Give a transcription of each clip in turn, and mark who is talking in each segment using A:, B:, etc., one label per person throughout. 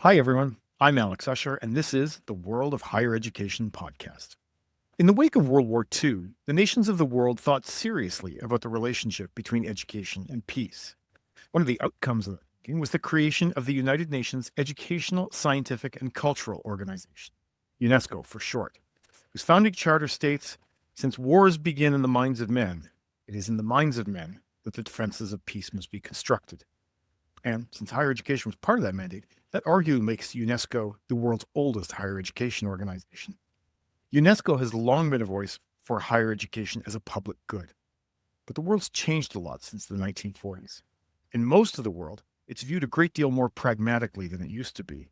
A: Hi, everyone. I'm Alex Usher, and this is the World of Higher Education podcast. In the wake of World War II, the nations of the world thought seriously about the relationship between education and peace. One of the outcomes of that thinking was the creation of the United Nations Educational, Scientific, and Cultural Organization, UNESCO for short, whose founding charter states, "Since wars begin in the minds of men, it is in the minds of men that the defenses of peace must be constructed." And since higher education was part of that mandate, that arguably makes UNESCO the world's oldest higher education organization. UNESCO has long been a voice for higher education as a public good. But the world's changed a lot since the 1940s. In most of the world, it's viewed a great deal more pragmatically than it used to be.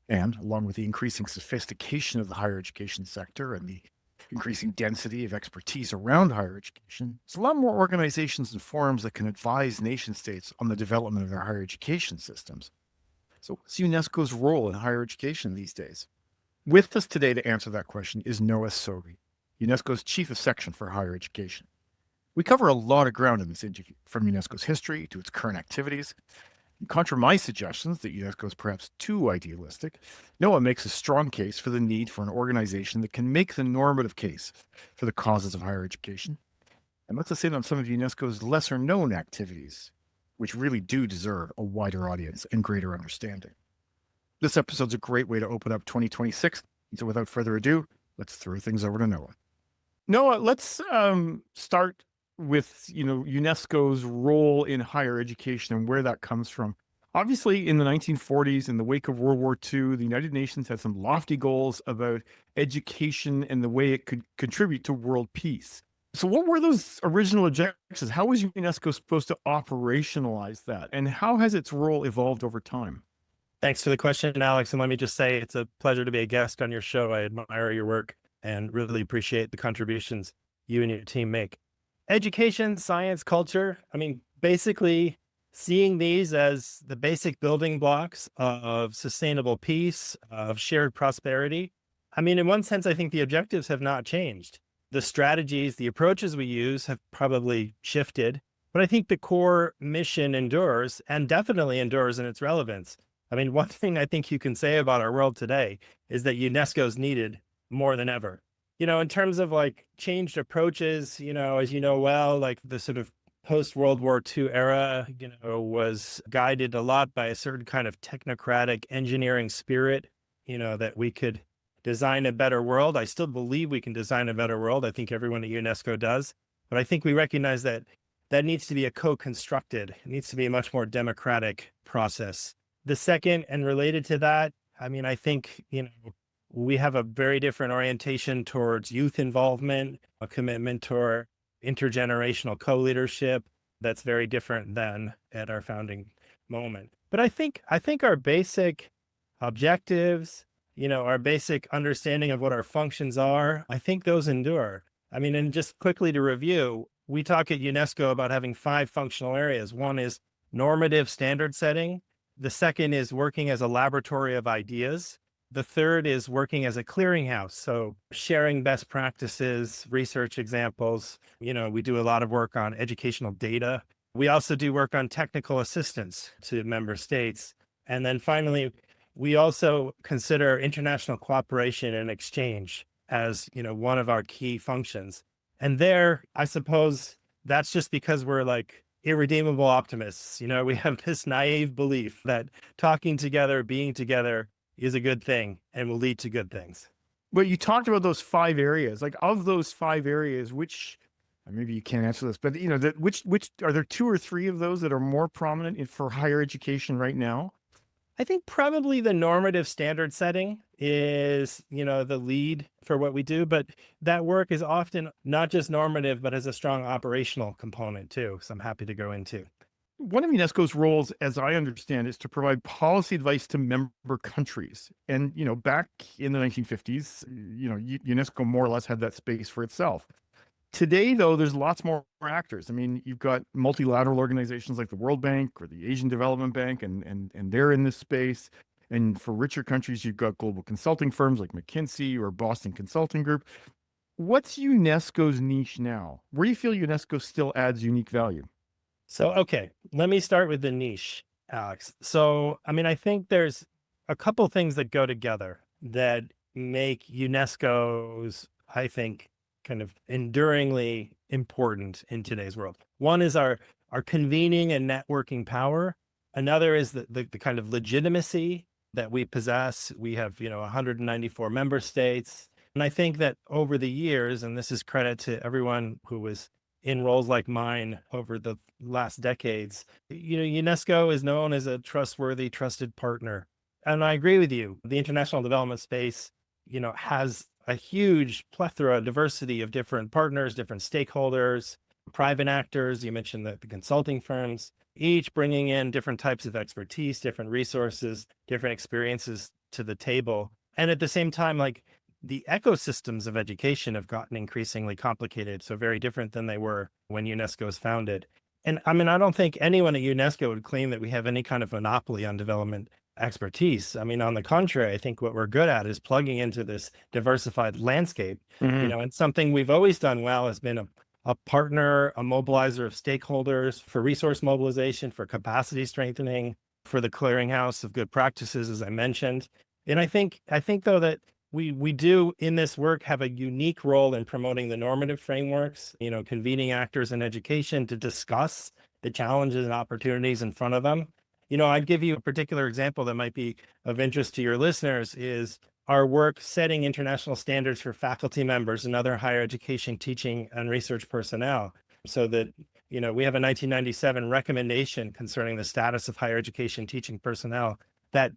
A: And along with the increasing sophistication of the higher education sector and the increasing density of expertise around higher education, there's a lot more organizations and forums that can advise nation states on the development of their higher education systems. So, what's UNESCO's role in higher education these days? With us today to answer that question is Noah Sobe, UNESCO's Chief of Section for Higher Education. We cover a lot of ground in this interview, from UNESCO's history to its current activities. Contra my suggestions that UNESCO is perhaps too idealistic, Noah makes a strong case for the need for an organization that can make the normative case for the causes of higher education, and lets us in on some of UNESCO's lesser known activities, which really do deserve a wider audience and greater understanding. This episode's a great way to open up 2026. So without further ado, let's throw things over to Noah. Noah, let's start with UNESCO's role in higher education and where that comes from. Obviously, in the 1940s, in the wake of World War II, the United Nations had some lofty goals about education and the way it could contribute to world peace. So what were those original objectives? How was UNESCO supposed to operationalize that? And how has its role evolved over time?
B: Thanks for the question, Alex. And let me just say, it's a pleasure to be a guest on your show. I admire your work and really appreciate the contributions you and your team make. Education, science, culture. Basically seeing these as the basic building blocks of sustainable peace, of shared prosperity. In one sense, I think the objectives have not changed. The strategies, the approaches we use have probably shifted, but I think the core mission endures and definitely endures in its relevance. One thing I think you can say about our world today is that UNESCO is needed more than ever. In terms of like changed approaches, as you know well, like the sort of post-World War II era, was guided a lot by a certain kind of technocratic engineering spirit, that we could design a better world. I still believe we can design a better world. I think everyone at UNESCO does. But I think we recognize that that needs to be a co-constructed, it needs to be a much more democratic process. The second, and related to that, I think, we have a very different orientation towards youth involvement, a commitment toward intergenerational co-leadership that's very different than at our founding moment. But I think our basic objectives, our basic understanding of what our functions are, I think those endure. And just quickly to review, we talk at UNESCO about having 5 functional areas. One is normative standard setting. The second is working as a laboratory of ideas. The third is working as a clearinghouse. So sharing best practices, research examples. We do a lot of work on educational data. We also do work on technical assistance to member states. And then finally, we also consider international cooperation and exchange as, one of our key functions. And there, I suppose that's just because we're like irredeemable optimists. We have this naive belief that talking together, being together is a good thing and will lead to good things.
A: But you talked about those 5 areas. Like, of those 5 areas, which maybe you can't answer this, but which are there 2 or 3 of those that are more prominent for higher education right now?
B: I think probably the normative standard setting is, the lead for what we do, but that work is often not just normative, but has a strong operational component too. So I'm happy to go into.
A: One of UNESCO's roles, as I understand, is to provide policy advice to member countries. And, back in the 1950s, UNESCO more or less had that space for itself. Today, though, there's lots more actors. You've got multilateral organizations like the World Bank or the Asian Development Bank, and they're in this space. And for richer countries, you've got global consulting firms like McKinsey or Boston Consulting Group. What's UNESCO's niche now? Where do you feel UNESCO still adds unique value?
B: So, okay, let me start with the niche, Alex. So, I think there's a couple things that go together that make UNESCO's, I think, kind of enduringly important in today's world. One is our convening and networking power. Another is the kind of legitimacy that we possess. We have, 194 member states. And I think that over the years, and this is credit to everyone who was in roles like mine over the last decades, UNESCO is known as a trustworthy, trusted partner. And I agree with you. The international development space, has a huge plethora, diversity of different partners, different stakeholders, private actors. You mentioned the consulting firms, each bringing in different types of expertise, different resources, different experiences to the table. And at the same time, like the ecosystems of education have gotten increasingly complicated, so very different than they were when UNESCO was founded. And I mean, I don't think anyone at UNESCO would claim that we have any kind of monopoly on development expertise. I mean, on the contrary, I think what we're good at is plugging into this diversified landscape,
A: Mhm.
B: and something we've always done well has been a partner, a mobilizer of stakeholders for resource mobilization, for capacity strengthening, for the clearinghouse of good practices, as I mentioned. And I think though that we do in this work have a unique role in promoting the normative frameworks, convening actors in education to discuss the challenges and opportunities in front of them. I'd give you a particular example that might be of interest to your listeners is our work setting international standards for faculty members and other higher education teaching and research personnel so that, we have a 1997 recommendation concerning the status of higher education teaching personnel that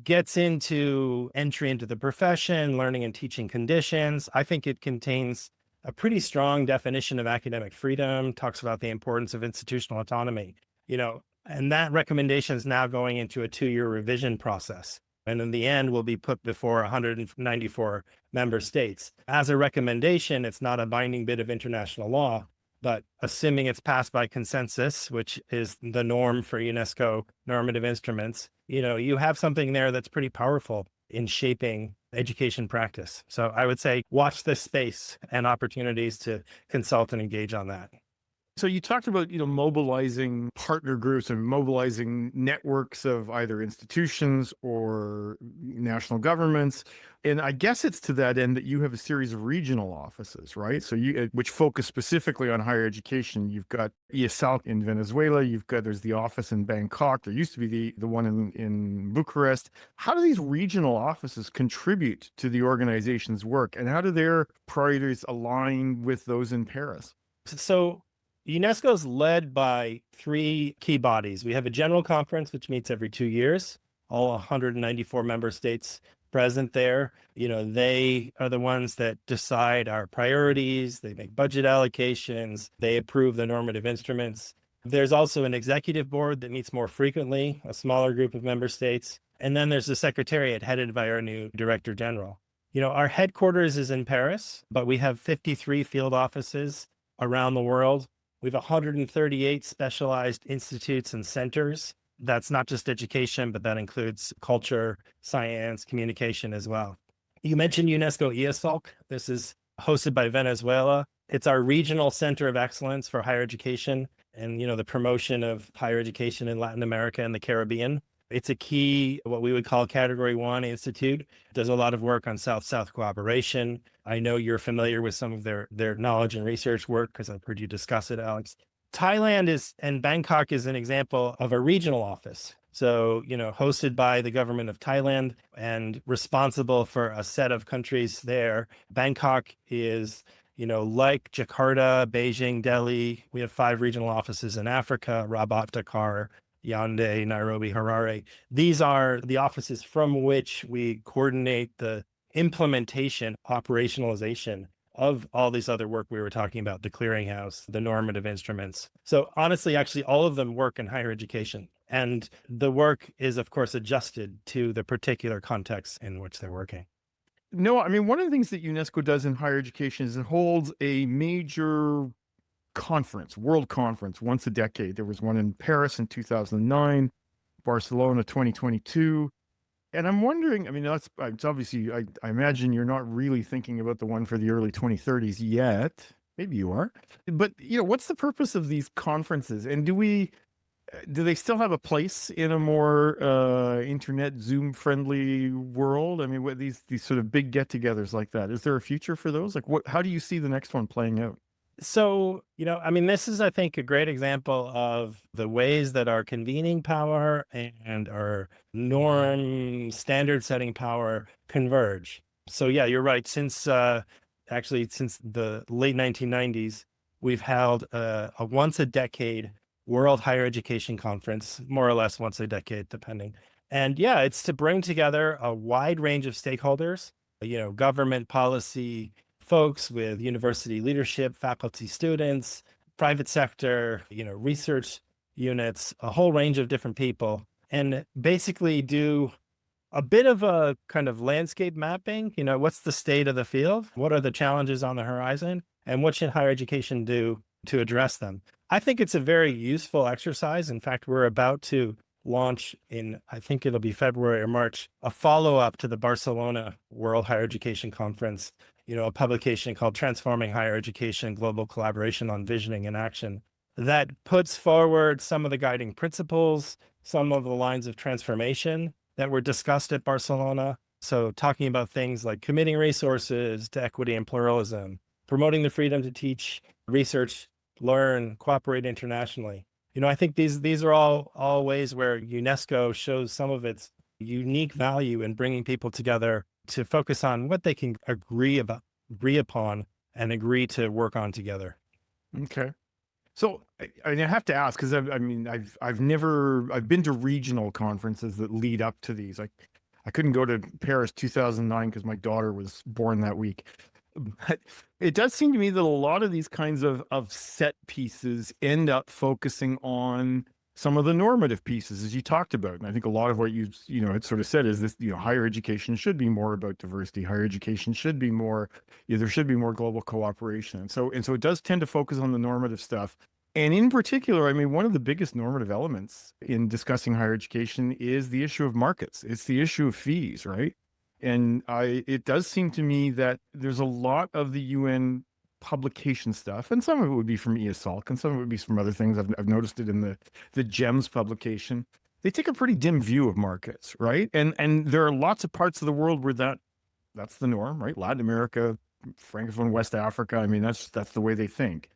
B: gets into entry into the profession, learning and teaching conditions. I think it contains a pretty strong definition of academic freedom, talks about the importance of institutional autonomy, and that recommendation is now going into a 2-year revision process. And in the end, will be put before 194 member states. As a recommendation, it's not a binding bit of international law, but assuming it's passed by consensus, which is the norm for UNESCO normative instruments, you have something there that's pretty powerful in shaping education practice. So I would say watch this space and opportunities to consult and engage on that.
A: So you talked about, mobilizing partner groups and mobilizing networks of either institutions or national governments. And I guess it's to that end that you have a series of regional offices, right? So which focus specifically on higher education. You've got ESAL in Venezuela. There's the office in Bangkok. There used to be the one in Bucharest. How do these regional offices contribute to the organization's work? And how do their priorities align with those in Paris?
B: So UNESCO is led by 3 key bodies. We have a general conference, which meets every 2 years, all 194 member states present there. They are the ones that decide our priorities, they make budget allocations, they approve the normative instruments. There's also an executive board that meets more frequently, a smaller group of member states. And then there's the secretariat headed by our new director general. Our headquarters is in Paris, but we have 53 field offices around the world. We have 138 specialized institutes and centers. That's not just education, but that includes culture, science, communication as well. You mentioned UNESCO ESOLC. This is hosted by Venezuela. It's our regional center of excellence for higher education and, the promotion of higher education in Latin America and the Caribbean. It's a key, what we would call Category 1 institute. Does a lot of work on South-South cooperation. I know you're familiar with some of their knowledge and research work because I've heard you discuss it, Alex. Thailand and Bangkok is an example of a regional office. So, hosted by the government of Thailand and responsible for a set of countries there. Bangkok is, like Jakarta, Beijing, Delhi. We have 5 regional offices in Africa, Rabat, Dakar, Yaoundé, Nairobi, Harare. These are the offices from which we coordinate the implementation, operationalization of all these other work we were talking about, the clearinghouse, the normative instruments. So honestly, actually, all of them work in higher education. And the work is, of course, adjusted to the particular context in which they're working.
A: No, I mean, one of the things that UNESCO does in higher education is it holds a major conference, world conference, once a decade. There was one in Paris in 2009, Barcelona 2022. And I'm wondering, I mean, it's obviously, I imagine you're not really thinking about the one for the early 2030s yet. Maybe you are. But, what's the purpose of these conferences? And do they still have a place in a more internet Zoom friendly world? I mean, what these sort of big get-togethers like that, is there a future for those? Like, what? How do you see the next one playing out?
B: So, I mean, this is, I think, a great example of the ways that our convening power and our norm standard setting power converge. So, yeah, you're right. Since the late 1990s, we've held a once a decade World Higher Education Conference, more or less once a decade, depending. And yeah, it's to bring together a wide range of stakeholders, government policy, folks with university leadership, faculty, students, private sector, research units, a whole range of different people, and basically do a bit of a kind of landscape mapping. What's the state of the field? What are the challenges on the horizon? And what should higher education do to address them? I think it's a very useful exercise. In fact, we're about to launch in, I think it'll be February or March, a follow-up to the Barcelona World Higher Education Conference, a publication called Transforming Higher Education, Global Collaboration on Visioning and Action, that puts forward some of the guiding principles, some of the lines of transformation that were discussed at Barcelona. So talking about things like committing resources to equity and pluralism, promoting the freedom to teach, research, learn, cooperate internationally. I think these are all ways where UNESCO shows some of its unique value in bringing people together to focus on what they can agree upon, and agree to work on together.
A: Okay. So I have to ask, because I mean, I've been to regional conferences that lead up to these. I couldn't go to Paris 2009 because my daughter was born that week. But it does seem to me that a lot of these kinds of set pieces end up focusing on some of the normative pieces, as you talked about. And I think a lot of what had sort of said is this, higher education should be more about diversity. Higher education should be more, there should be more global cooperation. And so it does tend to focus on the normative stuff. And in particular, I mean, one of the biggest normative elements in discussing higher education is the issue of markets. It's the issue of fees, right? And it does seem to me that there's a lot of the UN publication stuff, and some of it would be from ESOLC, and some of it would be from other things. I've noticed it in the GEMS publication. They take a pretty dim view of markets, right? And there are lots of parts of the world where that's the norm, right? Latin America, Francophone West Africa. I mean, that's the way they think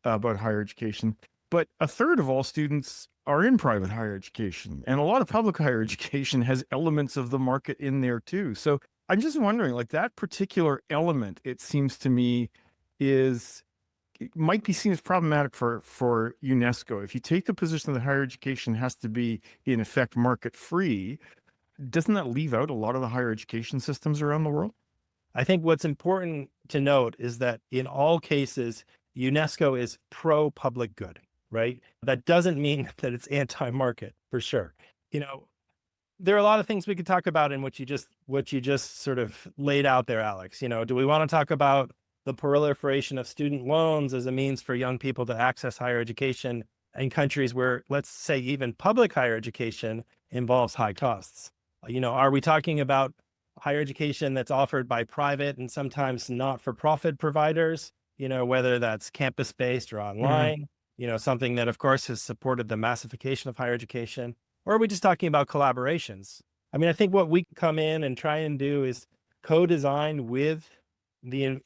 A: about higher education. But a third of all students are in private higher education, and a lot of public higher education has elements of the market in there too. So I'm just wondering, like, that particular element, it seems to me, it might be seen as problematic for UNESCO. If you take the position that higher education has to be in effect market free, doesn't that leave out a lot of the higher education systems around the world?
B: I think what's important to note is that in all cases, UNESCO is pro public good, right? That doesn't mean that it's anti-market, for sure. There are a lot of things we could talk about in what you just sort of laid out there, Alex. Do we want to talk about the proliferation of student loans as a means for young people to access higher education in countries where, let's say, even public higher education involves high costs? Are we talking about higher education that's offered by private and sometimes not-for-profit providers, whether that's campus-based or online, something that, of course, has supported the massification of higher education? Or are we just talking about collaborations? I mean, I think what we come in and try and do is co-design with the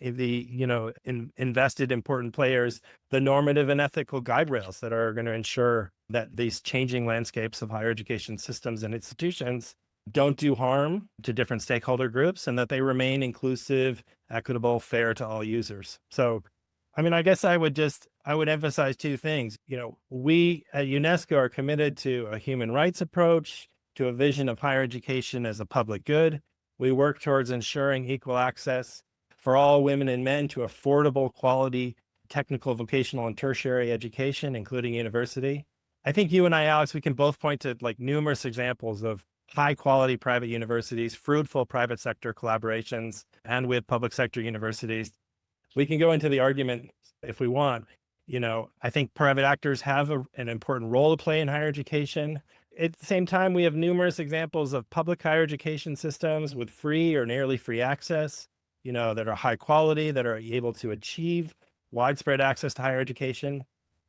B: invested important players, the normative and ethical guide rails that are going to ensure that these changing landscapes of higher education systems and institutions don't do harm to different stakeholder groups, and that they remain inclusive, equitable, fair to all users. So, I mean, I guess I would emphasize two things. We at UNESCO are committed to a human rights approach, to a vision of higher education as a public good. We work towards ensuring equal access for all women and men to affordable, quality, technical, vocational, and tertiary education, including university. I think you and I, Alex, we can both point to like numerous examples of high quality private universities, fruitful private sector collaborations, and with public sector universities. We can go into the argument if we want. I think private actors have an important role to play in higher education. At the same time, we have numerous examples of public higher education systems with free or nearly free access, that are high quality, that are able to achieve widespread access to higher education.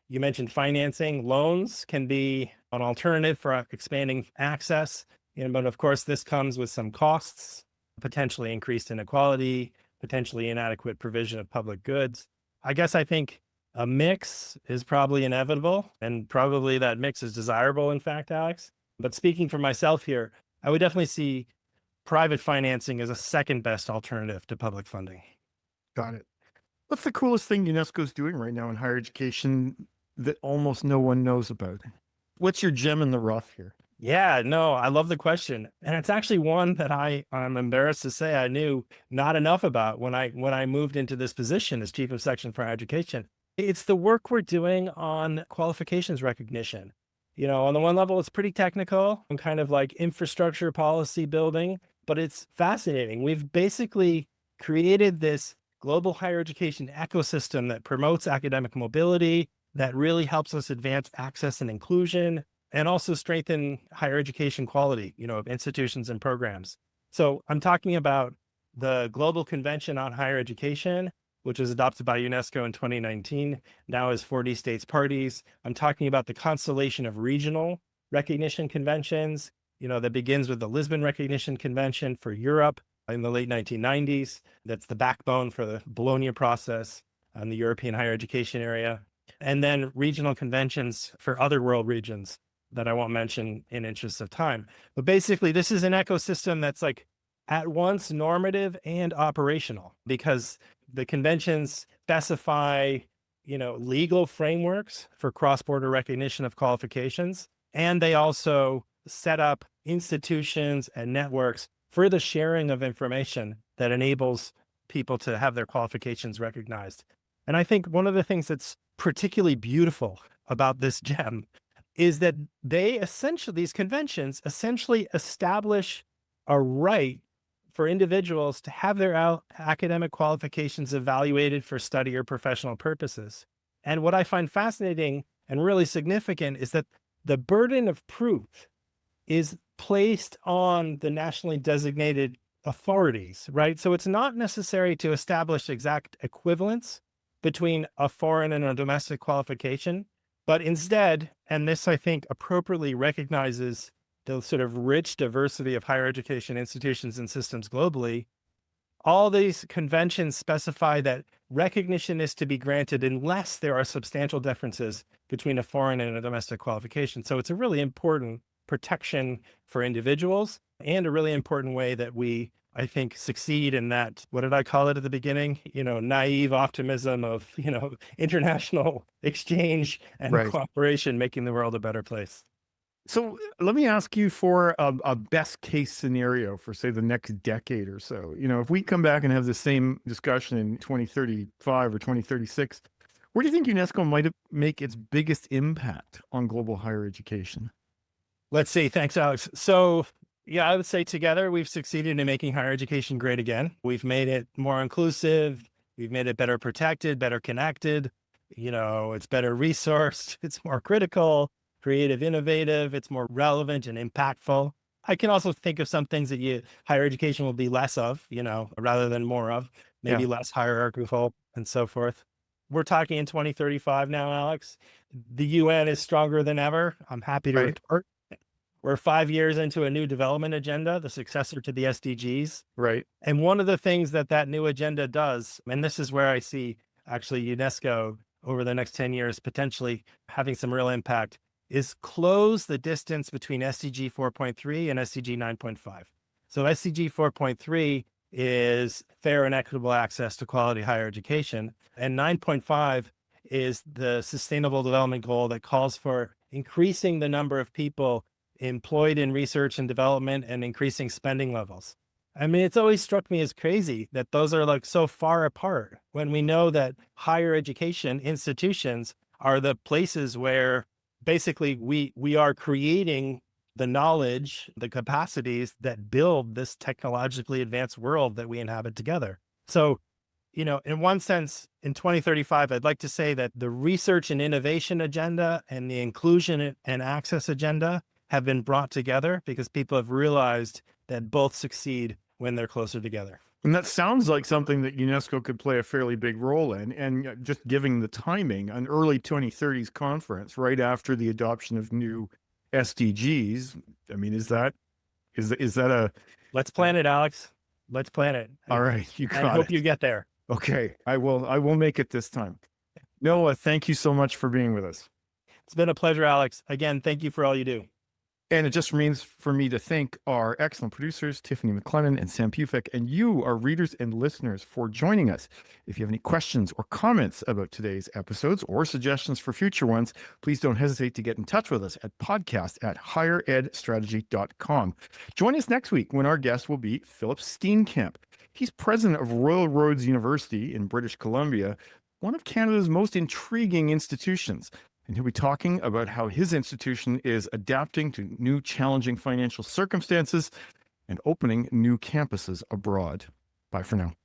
B: You mentioned financing. Loans can be an alternative for expanding access. But of course, this comes with some costs, potentially increased inequality, potentially inadequate provision of public goods. I guess I think a mix is probably inevitable, and probably that mix is desirable, in fact, Alex. But speaking for myself here, I would definitely see private financing as a second best alternative to public funding.
A: Got it. What's the coolest thing UNESCO is doing right now in higher education that almost no one knows about? What's your gem in the rough here?
B: Yeah, no, I love the question. And it's actually one that I'm embarrassed to say I knew not enough about when I moved into this position as chief of section for higher education. It's the work we're doing on qualifications recognition. On the one level, it's pretty technical and kind of like infrastructure policy building, but it's fascinating. We've basically created this global higher education ecosystem that promotes academic mobility, that really helps us advance access and inclusion, and also strengthen higher education quality, of institutions and programs. So I'm talking about the Global Convention on Higher Education, which was adopted by UNESCO in 2019, now has 40 states parties. I'm talking about the constellation of regional recognition conventions, that begins with the Lisbon Recognition Convention for Europe in the late 1990s. That's the backbone for the Bologna process in the European higher education area. And then regional conventions for other world regions that I won't mention in interest of time. But basically, this is an ecosystem that's like at once normative and operational, because the conventions specify, legal frameworks for cross-border recognition of qualifications. And they also set up institutions and networks for the sharing of information that enables people to have their qualifications recognized. And I think one of the things that's particularly beautiful about this gem is that these conventions essentially establish a right for individuals to have their academic qualifications evaluated for study or professional purposes. And what I find fascinating and really significant is that the burden of proof is placed on the nationally designated authorities, right? So it's not necessary to establish exact equivalence between a foreign and a domestic qualification, but instead, and this I think appropriately recognizes the sort of rich diversity of higher education institutions and systems globally, all these conventions specify that recognition is to be granted unless there are substantial differences between a foreign and a domestic qualification. So it's a really important protection for individuals and a really important way that we, I think, succeed in that, what did I call it at the beginning? Naive optimism of, international exchange and
A: Right.
B: cooperation, making the world a better place.
A: So let me ask you for a best case scenario for, say, the next decade or so. If we come back and have the same discussion in 2035 or 2036, where do you think UNESCO might make its biggest impact on global higher education?
B: Let's see. Thanks, Alex. So, yeah, I would say together we've succeeded in making higher education great again. We've made it more inclusive. We've made it better protected, better connected. It's better resourced. It's more critical, creative, innovative. It's more relevant and impactful. I can also think of some things that higher education will be less of, rather than more of, maybe less hierarchical and so forth. We're talking in 2035 now, Alex. The UN is stronger than ever. I'm happy to report. We're 5 years into a new development agenda, the successor to the SDGs.
A: Right.
B: And one of the things that new agenda does, and this is where I see actually UNESCO over the next 10 years potentially having some real impact, is close the distance between SDG 4.3 and SDG 9.5. So SDG 4.3 is fair and equitable access to quality higher education, and 9.5 is the sustainable development goal that calls for increasing the number of people employed in research and development and increasing spending levels. I mean, it's always struck me as crazy that those are like so far apart when we know that higher education institutions are the places where basically we are creating the knowledge, the capacities that build this technologically advanced world that we inhabit together. So, in one sense, in 2035, I'd like to say that the research and innovation agenda and the inclusion and access agenda have been brought together because people have realized that both succeed when they're closer together.
A: And that sounds like something that UNESCO could play a fairly big role in. And just giving the timing, an early 2030s conference right after the adoption of new SDGs. I mean, is that a
B: Let's plan it, Alex. Let's plan it.
A: all right? You
B: I
A: got
B: hope
A: it.
B: you get there.
A: Okay, I will make it this time. Noah, thank you so much for being with us.
B: It's been a pleasure, Alex. Again, thank you for all you do.
A: And it just remains for me to thank our excellent producers, Tiffany McLennan and Sam Pufik, and you, our readers and listeners, for joining us. If you have any questions or comments about today's episodes or suggestions for future ones, please don't hesitate to get in touch with us at podcast@higheredstrategy.com. Join us next week when our guest will be Philip Steenkamp. He's president of Royal Roads University in British Columbia, one of Canada's most intriguing institutions. And he'll be talking about how his institution is adapting to new challenging financial circumstances and opening new campuses abroad. Bye for now.